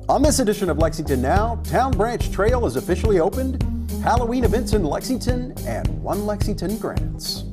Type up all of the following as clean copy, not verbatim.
On this edition of Lexington Now, Town Branch Trail is officially opened, Halloween events in Lexington, and One Lexington grants.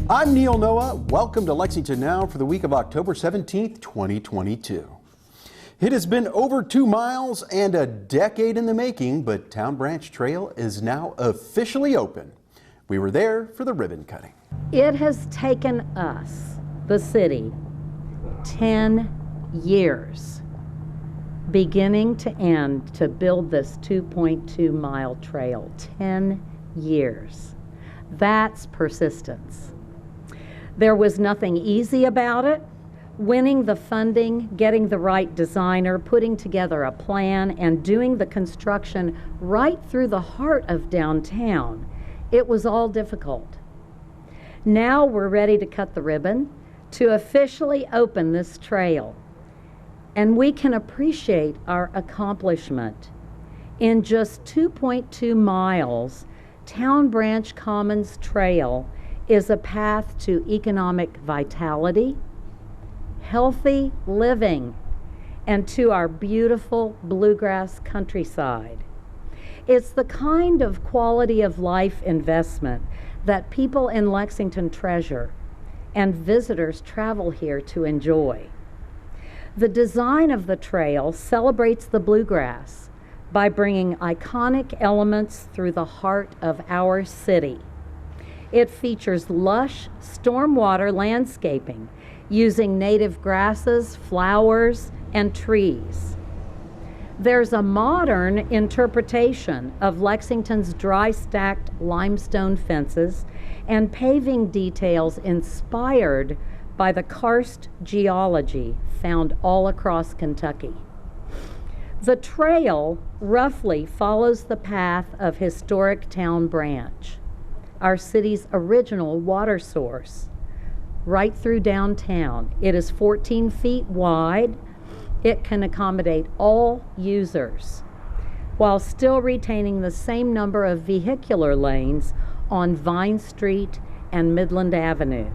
I'm Neil Noah. Welcome to Lexington Now for the week of October 17th, 2022. It has been over 2 miles and a decade in the making, but Town Branch Trail is now officially open. We were there for the ribbon cutting. It has taken us, the city, 10 years, beginning to end, to build this 2.2 mile trail. 10 years. That's persistence. There was nothing easy about it. Winning the funding, getting the right designer, putting together a plan, and doing the construction right through the heart of downtown. It was all difficult. Now we're ready to cut the ribbon, to officially open this trail. And we can appreciate our accomplishment. In just 2.2 miles, Town Branch Commons Trail is a path to economic vitality, healthy living, and to our beautiful bluegrass countryside. It's the kind of quality of life investment that people in Lexington treasure and visitors travel here to enjoy. The design of the trail celebrates the bluegrass by bringing iconic elements through the heart of our city. It features lush stormwater landscaping using native grasses, flowers, and trees. There's a modern interpretation of Lexington's dry stacked limestone fences and paving details inspired by the karst geology found all across Kentucky. The trail roughly follows the path of historic Town Branch, our city's original water source, right through downtown. It is 14 feet wide. It can accommodate all users while still retaining the same number of vehicular lanes on Vine Street and Midland Avenue.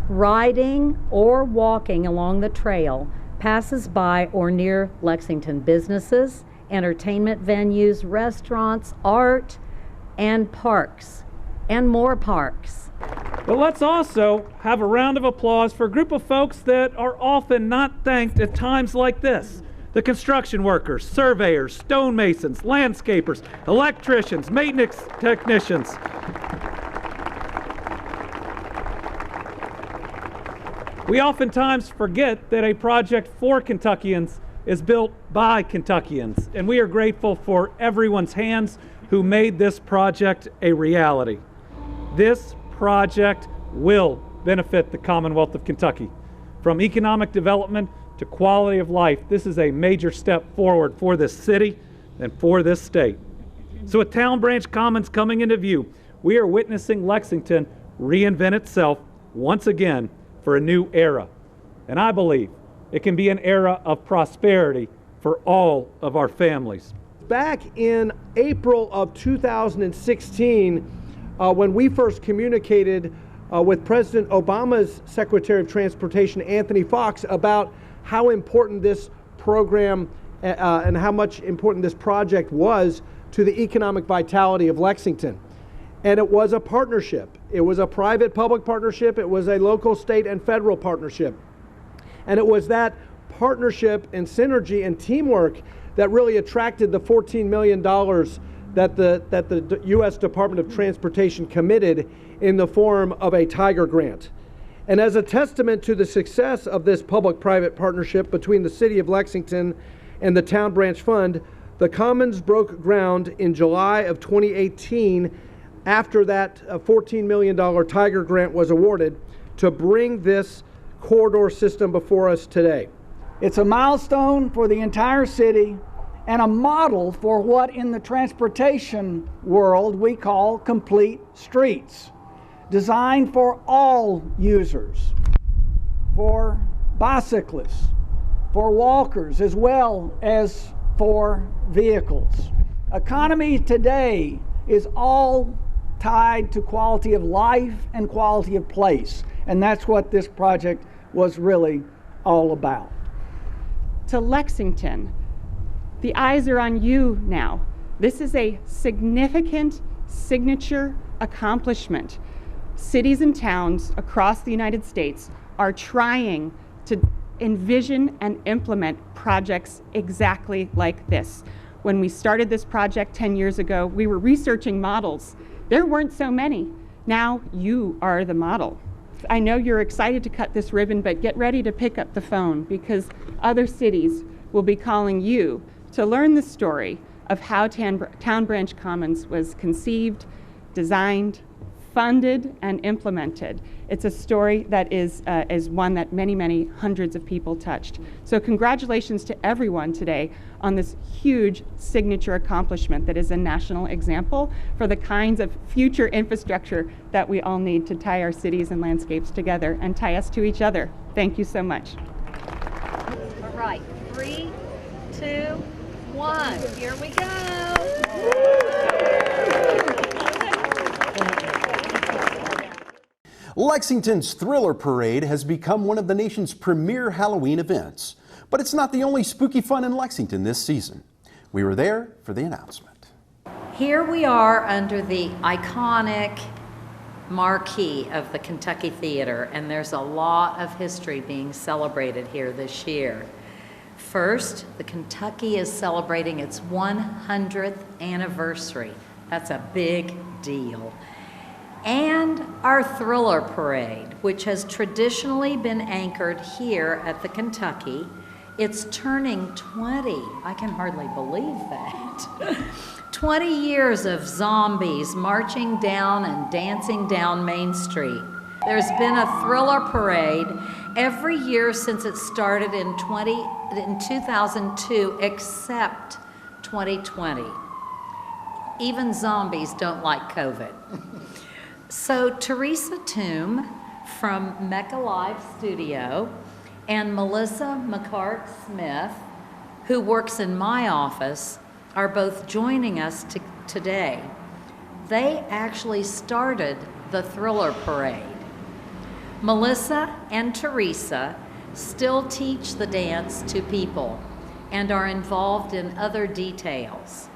Riding or walking along the trail passes by or near Lexington businesses, entertainment venues, restaurants, art, and parks, and more parks. But let's also have a round of applause for a group of folks that are often not thanked at times like this. The construction workers, surveyors, stonemasons, landscapers, electricians, maintenance technicians. We oftentimes forget that a project for Kentuckians is built by Kentuckians, and we are grateful for everyone's hands who made this project a reality. This project will benefit the Commonwealth of Kentucky. From economic development to quality of life, this is a major step forward for this city and for this state. So with Town Branch Commons coming into view, we are witnessing Lexington reinvent itself once again for a new era. And I believe it can be an era of prosperity for all of our families. Back in April of 2016, when we first communicated with President Obama's Secretary of Transportation, Anthony Fox, about how important this program and how much important this project was to the economic vitality of Lexington. And it was a partnership. It was a private-public partnership. It was a local, state, and federal partnership. And it was that partnership and synergy and teamwork that really attracted the $14 million that the U.S. Department of Transportation committed in the form of a Tiger Grant. And as a testament to the success of this public-private partnership between the City of Lexington and the Town Branch Fund, the Commons broke ground in July of 2018 after that $14 million Tiger Grant was awarded to bring this corridor system before us today. It's a milestone for the entire city and a model for what in the transportation world we call complete streets. designed for all users, for bicyclists, for walkers, as well as for vehicles. Economy today is all tied to quality of life and quality of place, and that's what this project was really all about. To Lexington, the eyes are on you now. This is a significant signature accomplishment. Cities and towns across the United States are trying to envision and implement projects exactly like this. When we started this project 10 years ago, we were researching models. There weren't so many. Now you are the model. I know you're excited to cut this ribbon, but get ready to pick up the phone because other cities will be calling you to learn the story of how Town Branch Commons was conceived, designed, funded, and implemented. It's a story that is one that many, many hundreds of people touched. So congratulations to everyone today on this huge signature accomplishment that is a national example for the kinds of future infrastructure that we all need to tie our cities and landscapes together and tie us to each other. Thank you so much. All right, 3, 2, 1, here we go. Lexington's Thriller Parade has become one of the nation's premier Halloween events. But it's not the only spooky fun in Lexington this season. We were there for the announcement. Here we are under the iconic marquee of the Kentucky Theater, and there's a lot of history being celebrated here this year. First, the Kentucky is celebrating its 100th anniversary. That's a big deal. And our Thriller Parade, which has traditionally been anchored here at the Kentucky. It's turning 20. I can hardly believe that. 20 years of zombies marching down and dancing down Main Street. There's been a Thriller Parade every year since it started in 2002, except 2020. Even zombies don't like COVID. So Teresa Toome from Mecca Live Studio and Melissa McCart-Smith, who works in my office, are both joining us today. They actually started the Thriller Parade. Melissa and Teresa still teach the dance to people and are involved in other details.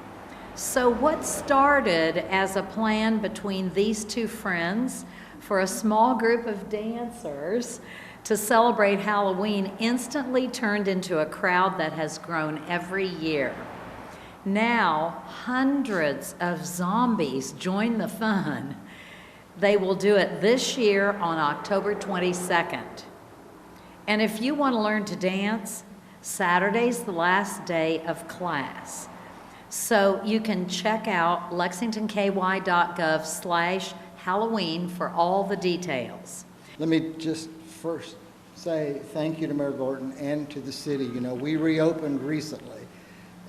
So what started as a plan between these two friends for a small group of dancers to celebrate Halloween instantly turned into a crowd that has grown every year. Now, hundreds of zombies join the fun. They will do it this year on October 22nd. And if you want to learn to dance, Saturday's the last day of class. So you can check out lexingtonky.gov/Halloween for all the details. Let me just first say thank you to Mayor Gordon and to the city. You know, we reopened recently,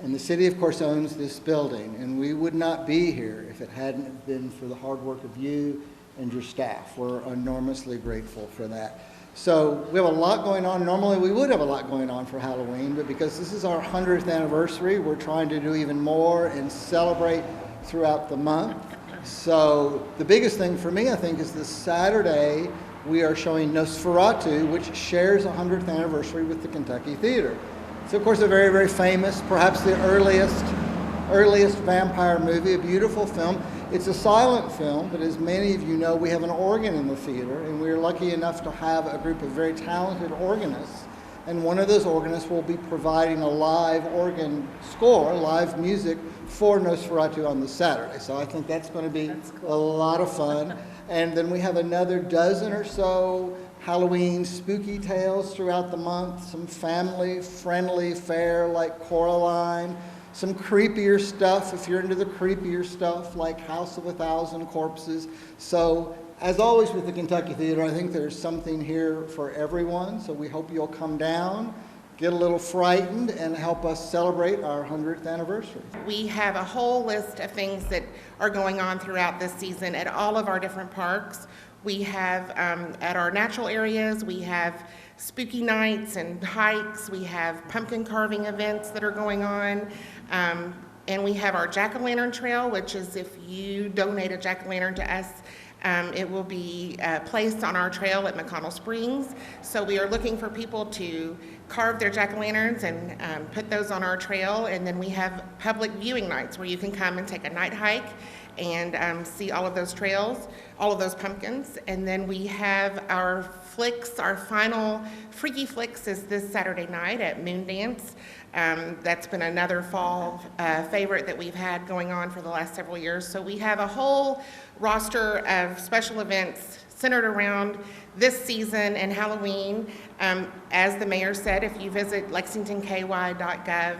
and the city, of course, owns this building, and we would not be here if it hadn't been for the hard work of you and your staff. We're enormously grateful for that. So we have a lot going on. Normally we would have a lot going on for Halloween, but because this is our 100th anniversary, we're trying to do even more and celebrate throughout the month. So the biggest thing for me, I think, is this Saturday we are showing Nosferatu, which shares a 100th anniversary with the Kentucky Theater. It's, of course, a very, very famous, perhaps the earliest vampire movie, a beautiful film. It's a silent film, but as many of you know, we have an organ in the theater, and we're lucky enough to have a group of very talented organists. And one of those organists will be providing a live organ score, live music for Nosferatu on the Saturday. So I think that's going to be a lot of fun. And then we have another dozen or so Halloween spooky tales throughout the month, some family-friendly fare like Coraline, some creepier stuff if you're into the creepier stuff like House of a Thousand Corpses. So as always with the Kentucky Theater, I think there's something here for everyone. So we hope you'll come down get a little frightened and help us celebrate our 100th anniversary. We have a whole list of things that are going on throughout this season at all of our different parks. We have, at our natural areas, we have spooky nights and hikes. We have pumpkin carving events that are going on. And we have our jack-o'-lantern trail, which is if you donate a jack-o'-lantern to us, it will be placed on our trail at McConnell Springs. So we are looking for people to carve their jack-o'-lanterns and put those on our trail. And then we have public viewing nights where you can come and take a night hike and see all of those trails, all of those pumpkins. And then we have our flicks, our final Freaky Flicks is this Saturday night at Moondance. That's been another fall favorite that we've had going on for the last several years. So we have a whole roster of special events centered around this season and Halloween. As the mayor said, if you visit lexingtonky.gov,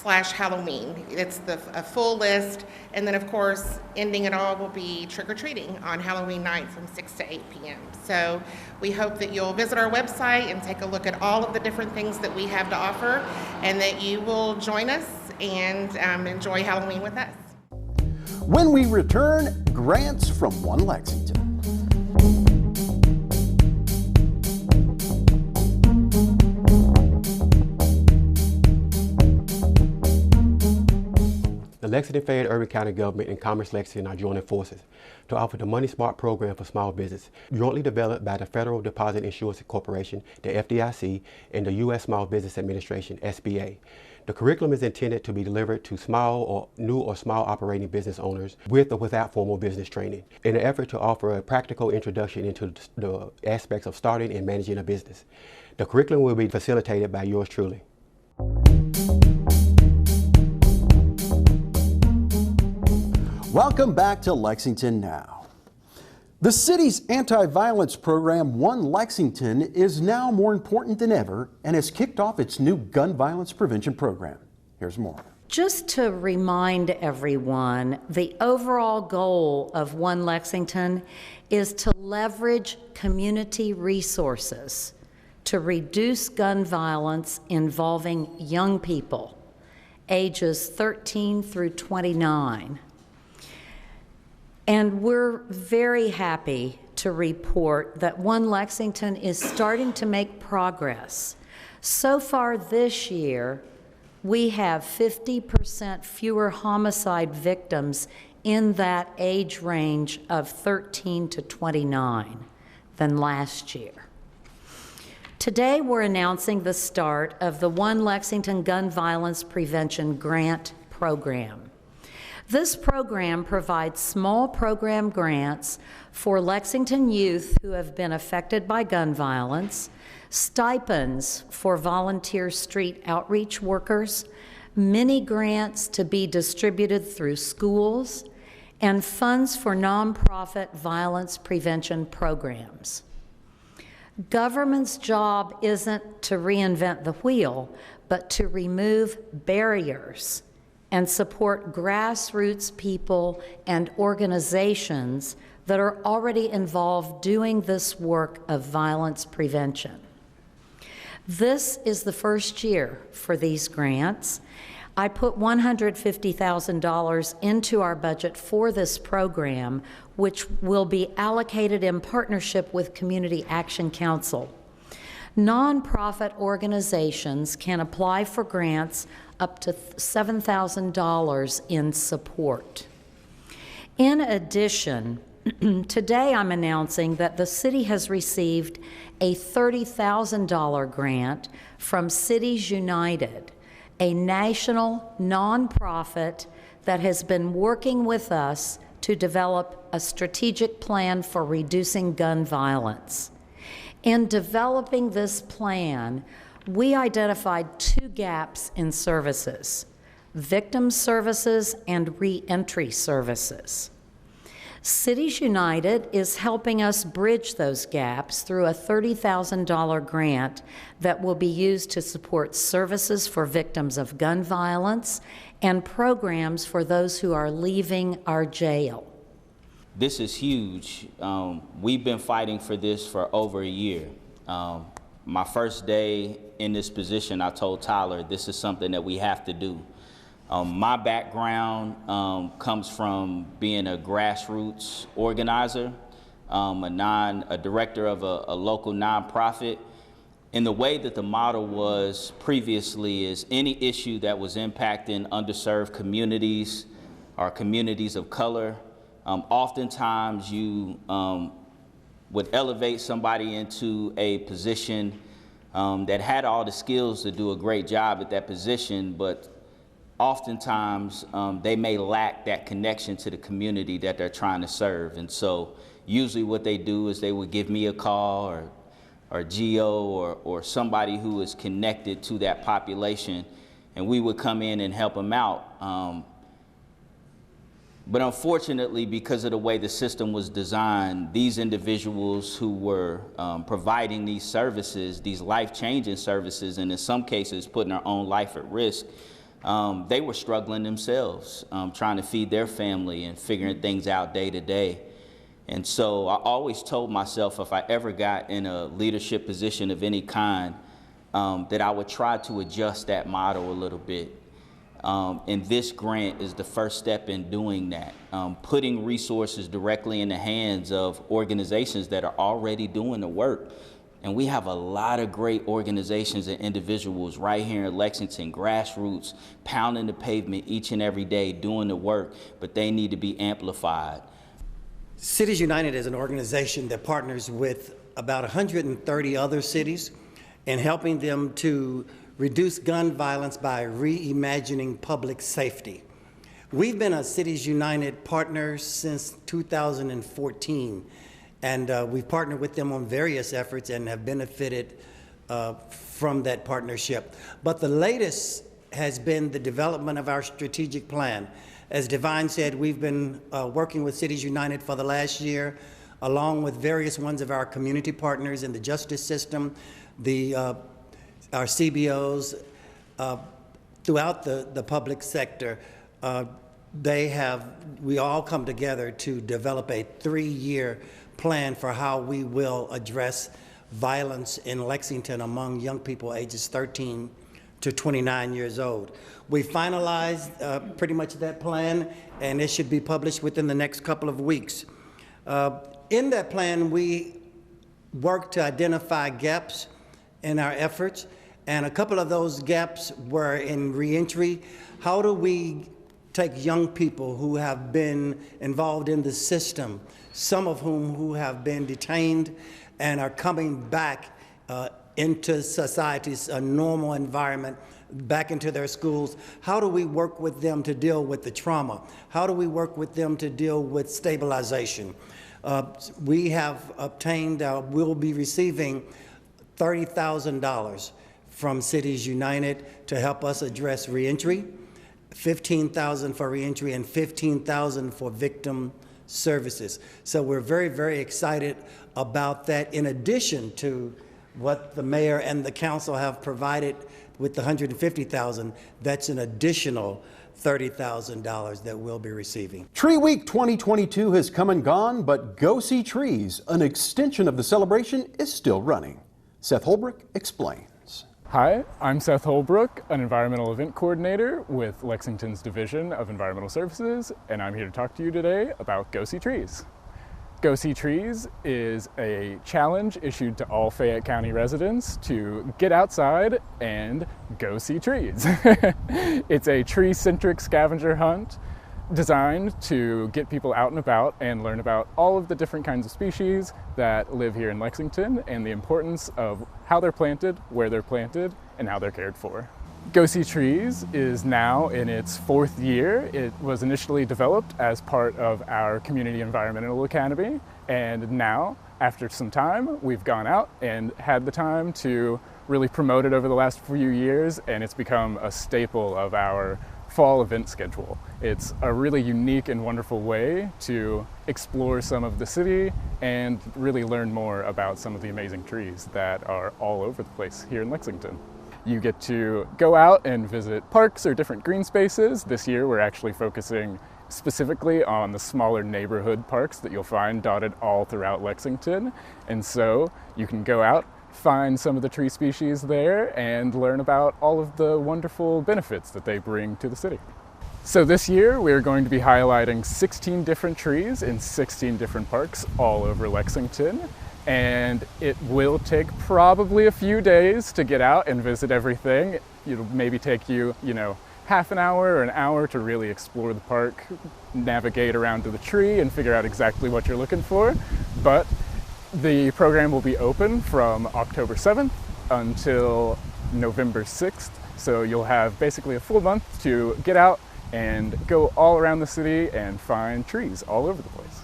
/Halloween. It's a full list. And then, of course, ending it all will be trick-or-treating on Halloween night from 6 to 8 p.m. So we hope that you'll visit our website and take a look at all of the different things that we have to offer, and that you will join us and enjoy Halloween with us. When we return, grants from One Lexington. The Lexington Fayette Urban County Government and Commerce Lexington are joining forces to offer the Money Smart program for small business, jointly developed by the Federal Deposit Insurance Corporation, the FDIC, and the U.S. Small Business Administration, SBA. The curriculum is intended to be delivered to small or new or small operating business owners with or without formal business training, in an effort to offer a practical introduction into the aspects of starting and managing a business. The curriculum will be facilitated by yours truly. Welcome back to Lexington Now. The city's anti-violence program, One Lexington, is now more important than ever and has kicked off its new gun violence prevention program. Here's more. Just to remind everyone, the overall goal of One Lexington is to leverage community resources to reduce gun violence involving young people, ages 13 through 29. And we're very happy to report that One Lexington is starting to make progress. So far this year, we have 50% fewer homicide victims in that age range of 13 to 29 than last year. Today, we're announcing the start of the One Lexington Gun Violence Prevention Grant Program. This program provides small program grants for Lexington youth who have been affected by gun violence, stipends for volunteer street outreach workers, mini grants to be distributed through schools, and funds for nonprofit violence prevention programs. Government's job isn't to reinvent the wheel, but to remove barriers and support grassroots people and organizations that are already involved doing this work of violence prevention. This is the first year for these grants. I put $150,000 into our budget for this program, which will be allocated in partnership with Community Action Council. Nonprofit organizations can apply for grants up to $7,000 in support. In addition, today I'm announcing that the city has received a $30,000 grant from Cities United, a national nonprofit that has been working with us to develop a strategic plan for reducing gun violence. In developing this plan, we identified two gaps in services: victim services and re-entry services. Cities United is helping us bridge those gaps through a $30,000 grant that will be used to support services for victims of gun violence and programs for those who are leaving our jail. This is huge. We've been fighting for this for over a year. My first day in this position, I told Tyler, this is something that we have to do. My background comes from being a grassroots organizer, a director of a local nonprofit. And the way that the model was previously is any issue that was impacting underserved communities or communities of color, oftentimes you would elevate somebody into a position that had all the skills to do a great job at that position, but oftentimes they may lack that connection to the community that they're trying to serve. And so usually what they do is they would give me a call or Geo or somebody who is connected to that population, and we would come in and help them out. But unfortunately, because of the way the system was designed, these individuals who were providing these services, these life-changing services, and in some cases putting their own life at risk, they were struggling themselves, trying to feed their family and figuring things out day to day. And so I always told myself if I ever got in a leadership position of any kind, that I would try to adjust that model a little bit. And this grant is the first step in doing that, putting resources directly in the hands of organizations that are already doing the work. And we have a lot of great organizations and individuals right here in Lexington, grassroots, pounding the pavement each and every day, doing the work, but they need to be amplified. Cities United is an organization that partners with about 130 other cities in helping them to reduce gun violence by reimagining public safety. We've been a Cities United partner since 2014, and we've partnered with them on various efforts and have benefited from that partnership. But the latest has been the development of our strategic plan. As Divine said, we've been working with Cities United for the last year, along with various ones of our community partners in the justice system, our CBOs, throughout the public sector. We all come together to develop a 3-year plan for how we will address violence in Lexington among young people ages 13 to 29 years old. We finalized pretty much that plan, and it should be published within the next couple of weeks. In that plan, we worked to identify gaps in our efforts, and a couple of those gaps were in reentry. How do we take young people who have been involved in the system, some of whom who have been detained and are coming back into society's normal environment, back into their schools? How do we work with them to deal with the trauma? How do we work with them to deal with stabilization? We have obtained, we'll be receiving $30,000 from Cities United to help us address reentry, $15,000 for reentry and $15,000 for victim services. So we're very, very excited about that, in addition to what the mayor and the council have provided with the $150,000. That's an additional $30,000 that we'll be receiving. Tree Week 2022 has come and gone, but Go See Trees, an extension of the celebration, is still running. Seth Holbrook explains. Hi, I'm Seth Holbrook, an environmental event coordinator with Lexington's Division of Environmental Services, and I'm here to talk to you today about Go See Trees. Go See Trees is a challenge issued to all Fayette County residents to get outside and go see trees. It's a tree-centric scavenger hunt designed to get people out and about and learn about all of the different kinds of species that live here in Lexington and the importance of how they're planted, where they're planted, and how they're cared for. Go See Trees is now in its 4th year. It was initially developed as part of our Community Environmental Academy, and now, after some time, we've gone out and had the time to really promote it over the last few years, and it's become a staple of our fall event schedule. It's a really unique and wonderful way to explore some of the city and really learn more about some of the amazing trees that are all over the place here in Lexington. You get to go out and visit parks or different green spaces. This year we're actually focusing specifically on the smaller neighborhood parks that you'll find dotted all throughout Lexington. And so you can go out, find some of the tree species there and learn about all of the wonderful benefits that they bring to the city. So this year we're going to be highlighting 16 different trees in 16 different parks all over Lexington, and it will take probably a few days to get out and visit everything. It'll maybe take you, half an hour or an hour to really explore the park, navigate around to the tree and figure out exactly what you're looking for. But the program will be open from October 7th until November 6th. So you'll have basically a full month to get out and go all around the city and find trees all over the place.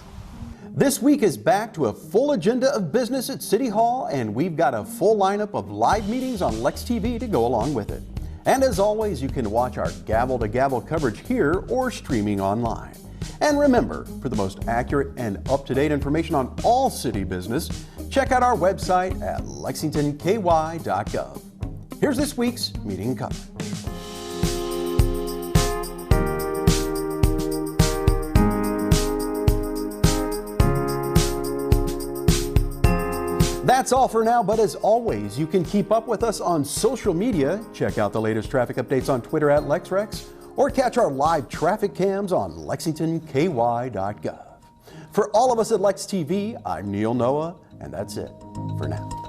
This week is back to a full agenda of business at City Hall, and we've got a full lineup of live meetings on Lex TV to go along with it. And as always, you can watch our gavel-to-gavel coverage here or streaming online. And remember, for the most accurate and up-to-date information on all city business, check out our website at lexingtonky.gov. Here's this week's meeting coverage. That's all for now, but as always, you can keep up with us on social media. Check out the latest traffic updates on Twitter at LexRex, or catch our live traffic cams on lexingtonky.gov. For all of us at Lex TV, I'm Neil Noah, and that's it for now.